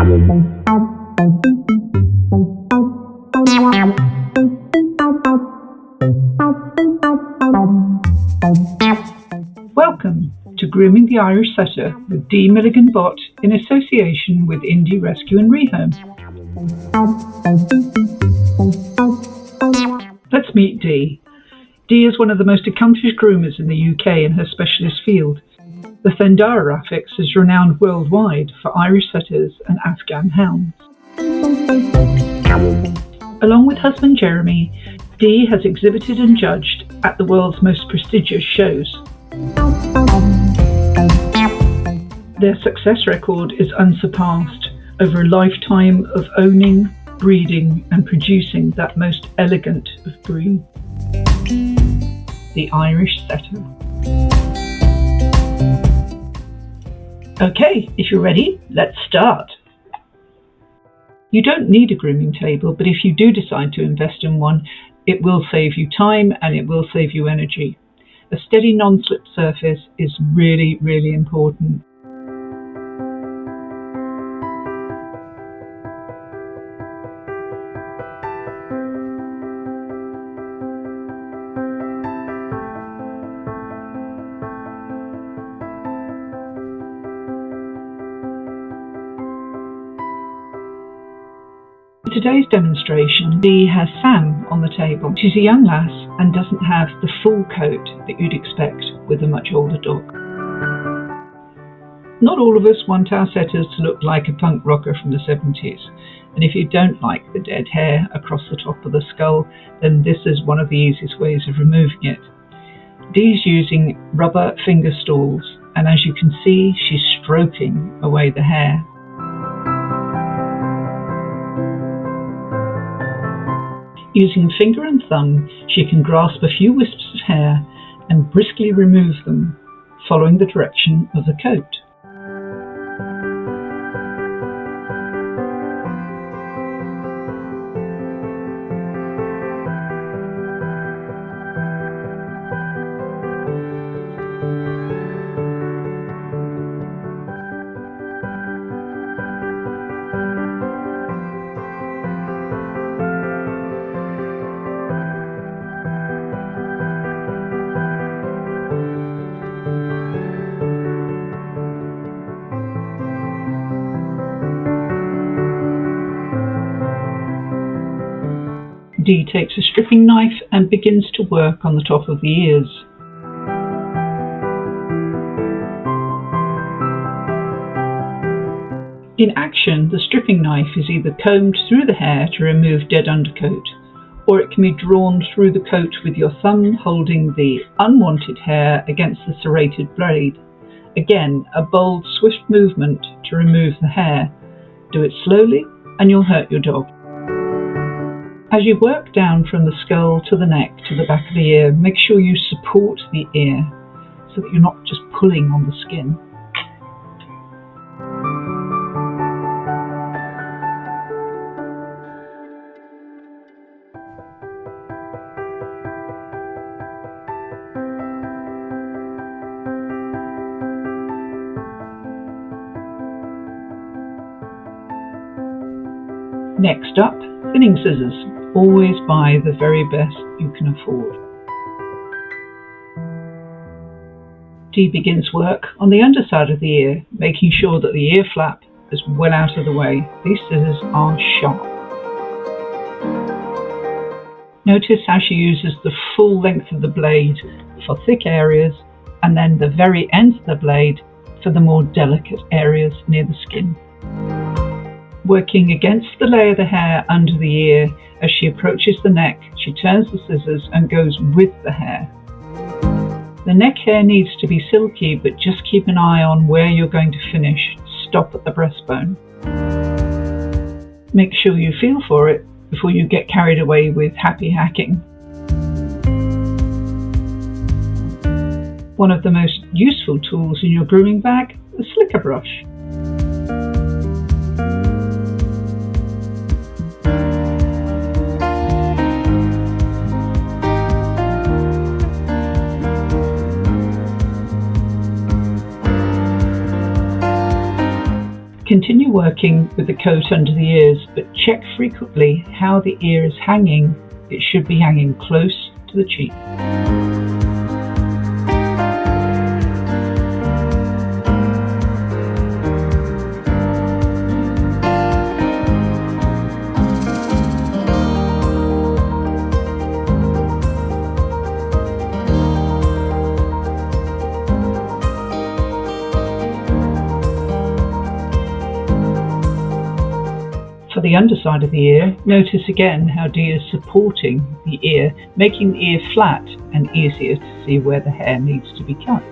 Welcome to Grooming the Irish Setter with Dee Milligan-Bott in association with Indie Rescue and Rehome. Let's meet Dee. Dee is one of the most accomplished groomers in the UK in her specialist field. The Thendara affix is renowned worldwide for Irish setters and Afghan hounds. Along with husband Jeremy, Dee has exhibited and judged at the world's most prestigious shows. Their success record is unsurpassed over a lifetime of owning, breeding and producing that most elegant of breeds, the Irish Setter. Okay, if you're ready, let's start. You don't need a grooming table, but if you do decide to invest in one, it will save you time and it will save you energy. A steady non-slip surface is really, really important. For today's demonstration, Dee has Sam on the table. She's a young lass and doesn't have the full coat that you'd expect with a much older dog. Not all of us want our setters to look like a punk rocker from the 70s, and if you don't like the dead hair across the top of the skull, then this is one of the easiest ways of removing it. Dee's using rubber finger stalls, and as you can see, she's stroking away the hair. Using finger and thumb, she can grasp a few wisps of hair and briskly remove them, following the direction of the coat. Dee takes a stripping knife and begins to work on the top of the ears. In action, the stripping knife is either combed through the hair to remove dead undercoat, or it can be drawn through the coat with your thumb holding the unwanted hair against the serrated blade. Again, a bold, swift movement to remove the hair. Do it slowly and you'll hurt your dog. As you work down from the skull to the neck to the back of the ear, make sure you support the ear so that you're not just pulling on the skin. Next up, thinning scissors. Always buy the very best you can afford. Dee begins work on the underside of the ear, making sure that the ear flap is well out of the way. These scissors are sharp. Notice how she uses the full length of the blade for thick areas and then the very ends of the blade for the more delicate areas near the skin. Working against the layer of the hair under the ear, as she approaches the neck, she turns the scissors and goes with the hair. The neck hair needs to be silky, but just keep an eye on where you're going to finish. Stop at the breastbone. Make sure you feel for it before you get carried away with happy hacking. One of the most useful tools in your grooming bag, the slicker brush. Continue working with the coat under the ears, but check frequently how the ear is hanging. It should be hanging close to the cheek. For the underside of the ear, notice again how D is supporting the ear, making the ear flat and easier to see where the hair needs to be cut.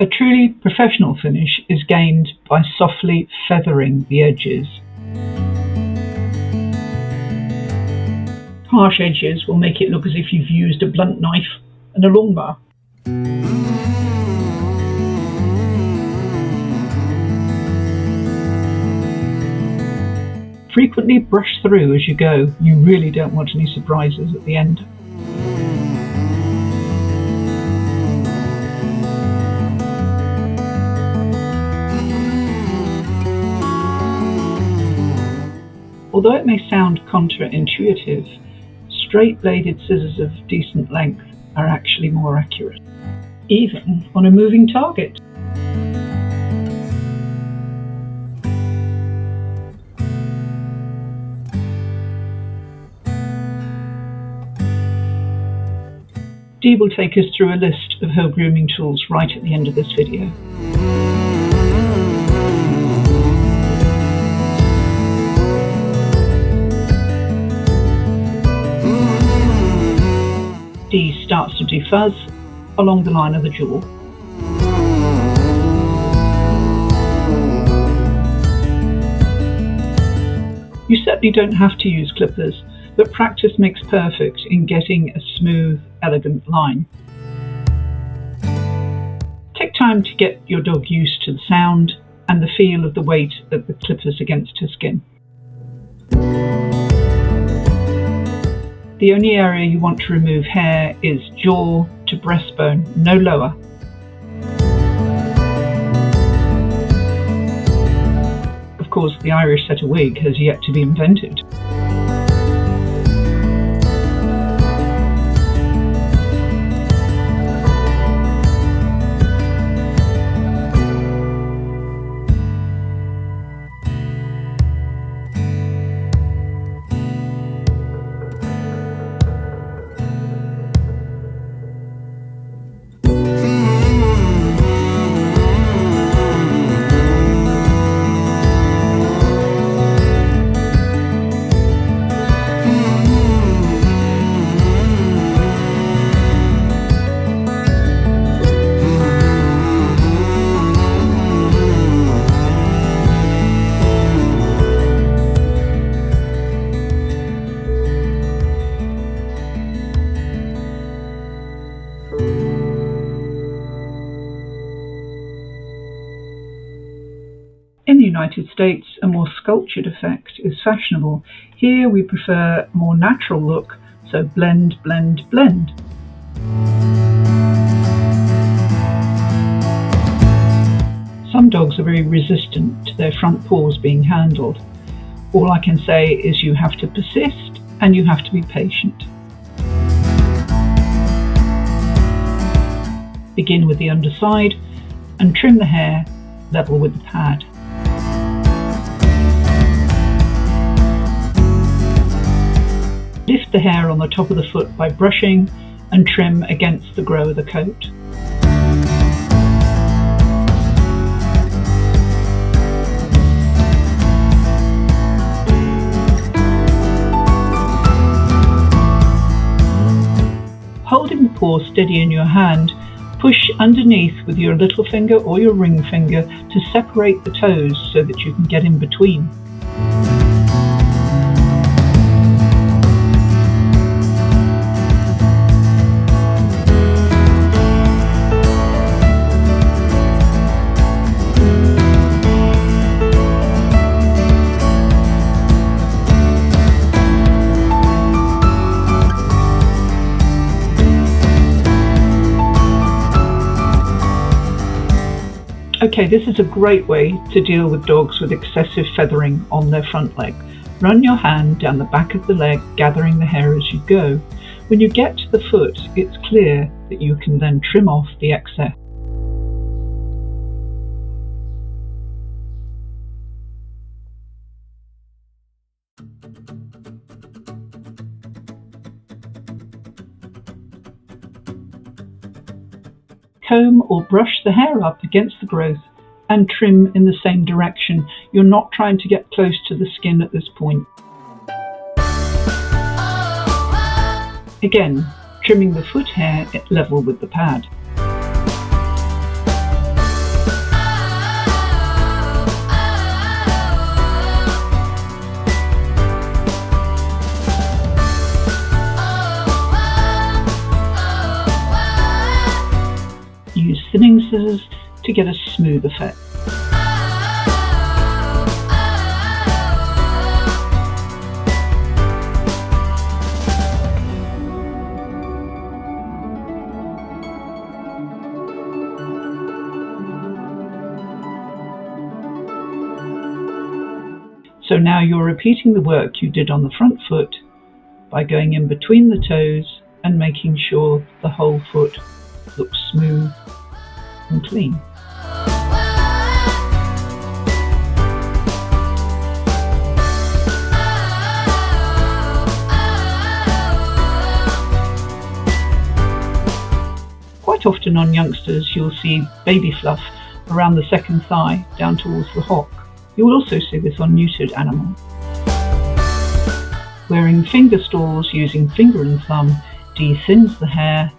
A truly professional finish is gained by softly feathering the edges. Harsh edges will make it look as if you've used a blunt knife and a long bar. Frequently brush through as you go. You really don't want any surprises at the end. Although it may sound counterintuitive, straight-bladed scissors of decent length are actually more accurate, even on a moving target. Dee will take us through a list of her grooming tools right at the end of this video. Dee starts to do fuzz along the line of the jaw. You certainly don't have to use clippers, but practice makes perfect in getting a smooth, elegant line. Take time to get your dog used to the sound and the feel of the weight of the clippers against her skin. The only area you want to remove hair is jaw to breastbone, no lower. Of course, the Irish setter wig has yet to be invented. In the United States, a more sculptured effect is fashionable. Here we prefer a more natural look, so blend, blend, blend. Some dogs are very resistant to their front paws being handled. All I can say is you have to persist and you have to be patient. Begin with the underside and trim the hair level with the pad. Lift the hair on the top of the foot by brushing and trim against the grow of the coat. Holding the paw steady in your hand, push underneath with your little finger or your ring finger to separate the toes so that you can get in between. Okay, this is a great way to deal with dogs with excessive feathering on their front leg. Run your hand down the back of the leg, gathering the hair as you go. When you get to the foot, it's clear that you can then trim off the excess. Comb or brush the hair up against the growth and trim in the same direction. You're not trying to get close to the skin at this point. Again, trimming the foot hair at level with the pad. Use thinning scissors to get a smooth effect. So now you're repeating the work you did on the front foot by going in between the toes and making sure the whole foot looks smooth and clean. Quite often on youngsters you'll see baby fluff around the second thigh down towards the hock. You will also see this on neutered animals. Wearing finger stalls using finger and thumb de-thins the hair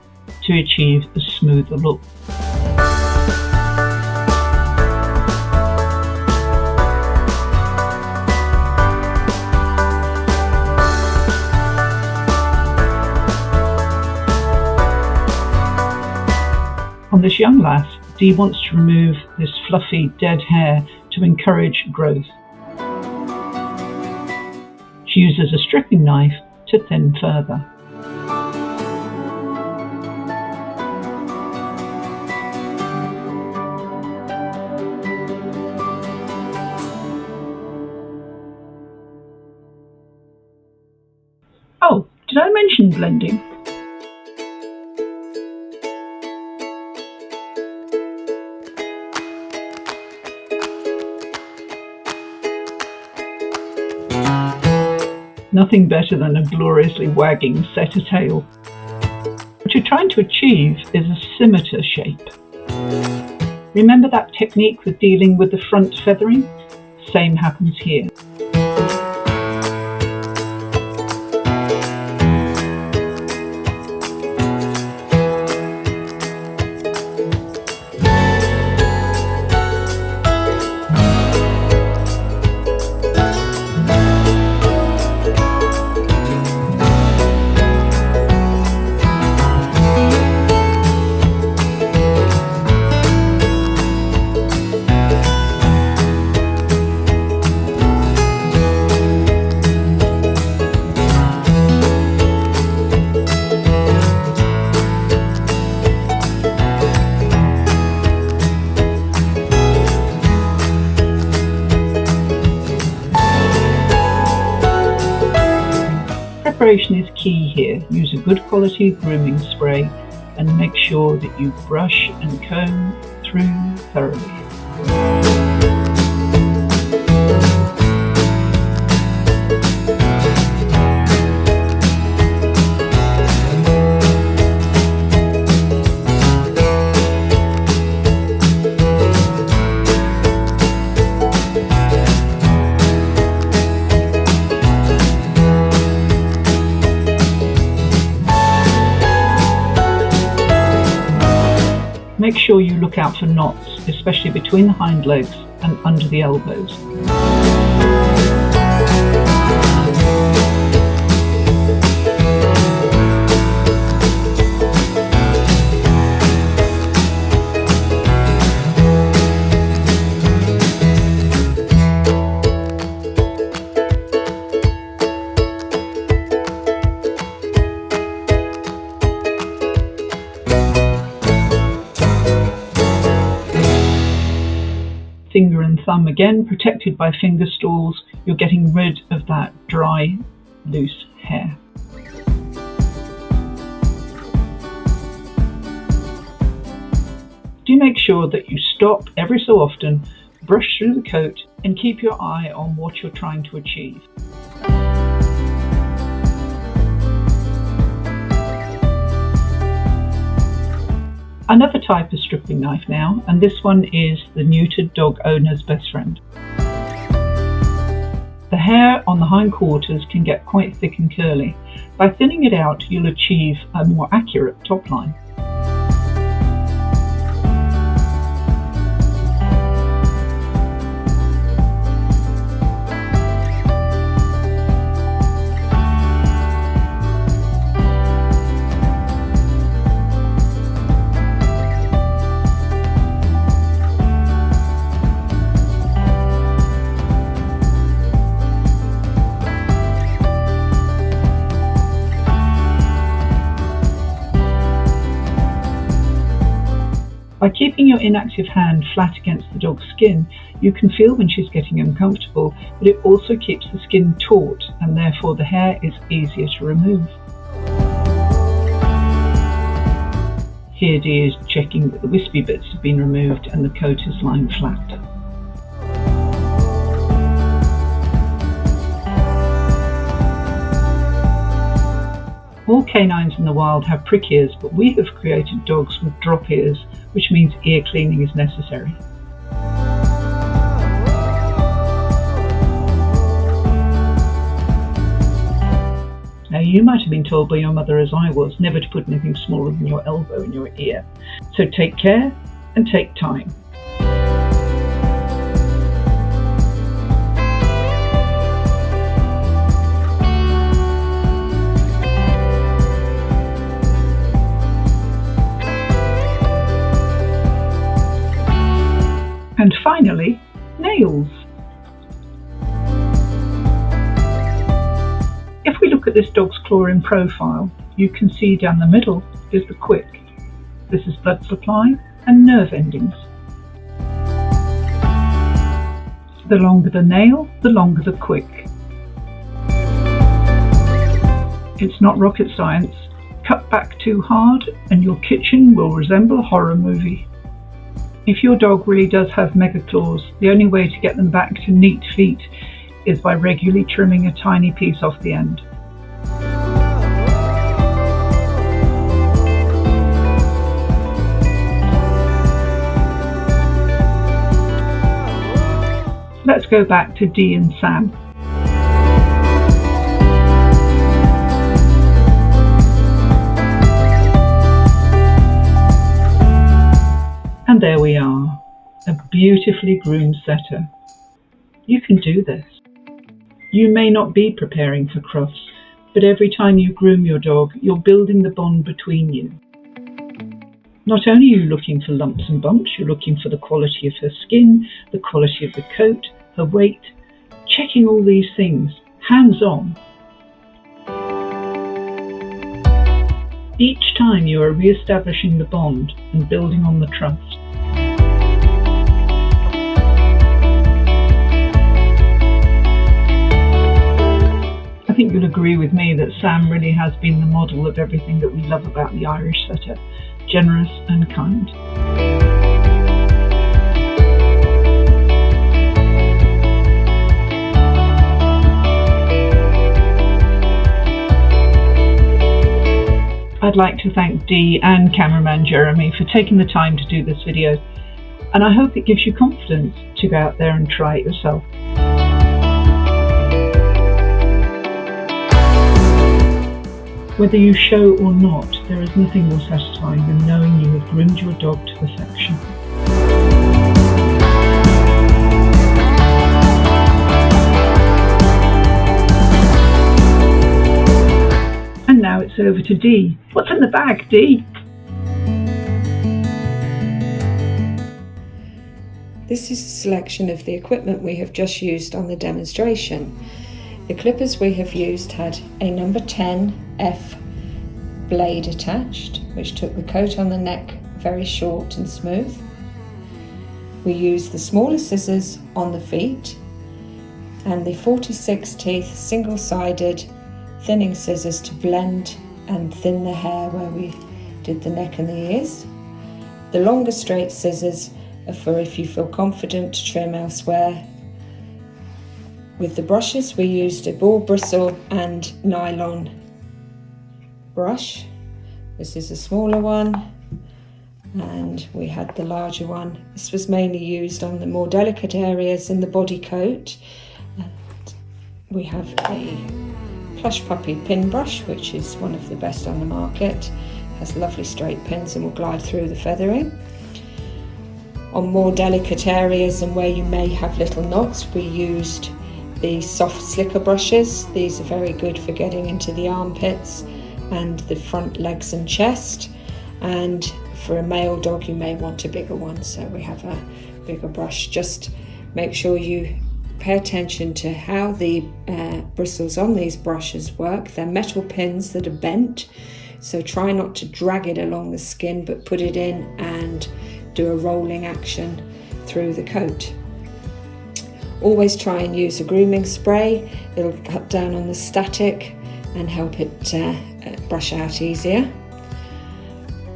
to achieve a smoother look. On this young lass, Dee wants to remove this fluffy dead hair to encourage growth. She uses a stripping knife to thin further. Oh, did I mention blending? Nothing better than a gloriously wagging setter tail. What you're trying to achieve is a scimitar shape. Remember that technique with dealing with the front feathering? Same happens here. Preparation is key here. Use a good quality grooming spray and make sure that you brush and comb through thoroughly. Make look out for knots, especially between the hind legs and under the elbows. Finger and thumb again, protected by finger stalls. You're getting rid of that dry, loose hair. Do make sure that you stop every so often, brush through the coat, and keep your eye on what you're trying to achieve. Another type of stripping knife now, and this one is the neutered dog owner's best friend. The hair on the hindquarters can get quite thick and curly. By thinning it out, you'll achieve a more accurate top line. By keeping your inactive hand flat against the dog's skin, you can feel when she's getting uncomfortable, but it also keeps the skin taut and therefore the hair is easier to remove. Here Dee is checking that the wispy bits have been removed and the coat is lying flat. All canines in the wild have prick ears, but we have created dogs with drop ears, which means ear cleaning is necessary. Now you might have been told by your mother, as I was, never to put anything smaller than your elbow in your ear. So take care and take time. And finally, nails. If we look at this dog's claw in profile, you can see down the middle is the quick. This is blood supply and nerve endings. The longer the nail, the longer the quick. It's not rocket science. Cut back too hard and your kitchen will resemble a horror movie. If your dog really does have mega claws, the only way to get them back to neat feet is by regularly trimming a tiny piece off the end. Let's go back to Dee and Sam. And there we are, a beautifully groomed setter. You can do this. You may not be preparing for crufts, but every time you groom your dog, you're building the bond between you. Not only are you looking for lumps and bumps, you're looking for the quality of her skin, the quality of the coat, her weight, checking all these things, hands-on. Each time you are re-establishing the bond and building on the trust. I think you'll agree with me that Sam really has been the model of everything that we love about the Irish setter, generous and kind. I'd like to thank Dee and cameraman Jeremy for taking the time to do this video, and I hope it gives you confidence to go out there and try it yourself. Whether you show or not, there is nothing more satisfying than knowing you have groomed your dog to perfection. it's over to Dee. What's in the bag, Dee? This is a selection of the equipment we have just used on the demonstration. The clippers we have used had a number 10F blade attached, which took the coat on the neck very short and smooth. We used the smaller scissors on the feet and the 46 teeth single-sided thinning scissors to blend and thin the hair where we did the neck and the ears. The longer straight scissors are for if you feel confident to trim elsewhere. With the brushes, we used a ball bristle and nylon brush. This is a smaller one, and we had the larger one. This was mainly used on the more delicate areas in the body coat. And we have a plush puppy pin brush, which is one of the best on the market. It has lovely straight pins and will glide through the feathering. On more delicate areas and where you may have little knots, we used the soft slicker brushes. These are very good for getting into the armpits and the front legs and chest. And for a male dog, you may want a bigger one, so we have a bigger brush. Just make sure you pay attention to how the bristles on these brushes work. They're metal pins that are bent, so try not to drag it along the skin, but put it in and do a rolling action through the coat. Always try and use a grooming spray. It'll cut down on the static and help it brush out easier.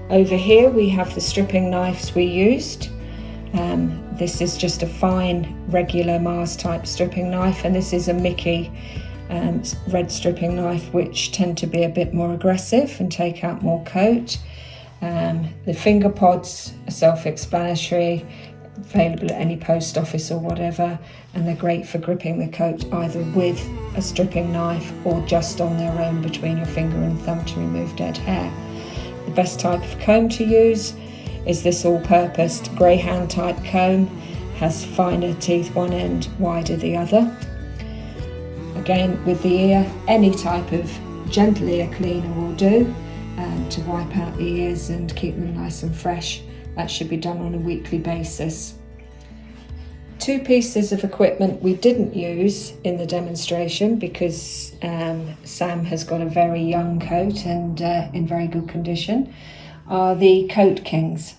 Over here we have the stripping knives we used. This is just a fine regular Mars type stripping knife, and this is a Mickey red stripping knife, which tend to be a bit more aggressive and take out more coat. The finger pods are self-explanatory, available at any post office or whatever, and they're great for gripping the coat either with a stripping knife or just on their own between your finger and thumb to remove dead hair. The best type of comb to use is this all-purpose greyhound type comb. Has finer teeth one end, wider the other. Again, with the ear, any type of gentle ear cleaner will do to wipe out the ears and keep them nice and fresh. That should be done on a weekly basis. Two pieces of equipment we didn't use in the demonstration because Sam has got a very young coat and in very good condition, are the Coat Kings.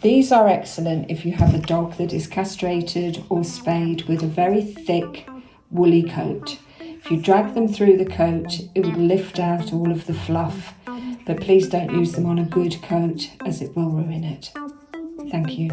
These are excellent if you have a dog that is castrated or spayed with a very thick woolly coat. If you drag them through the coat, it will lift out all of the fluff, but please don't use them on a good coat as it will ruin it. Thank you.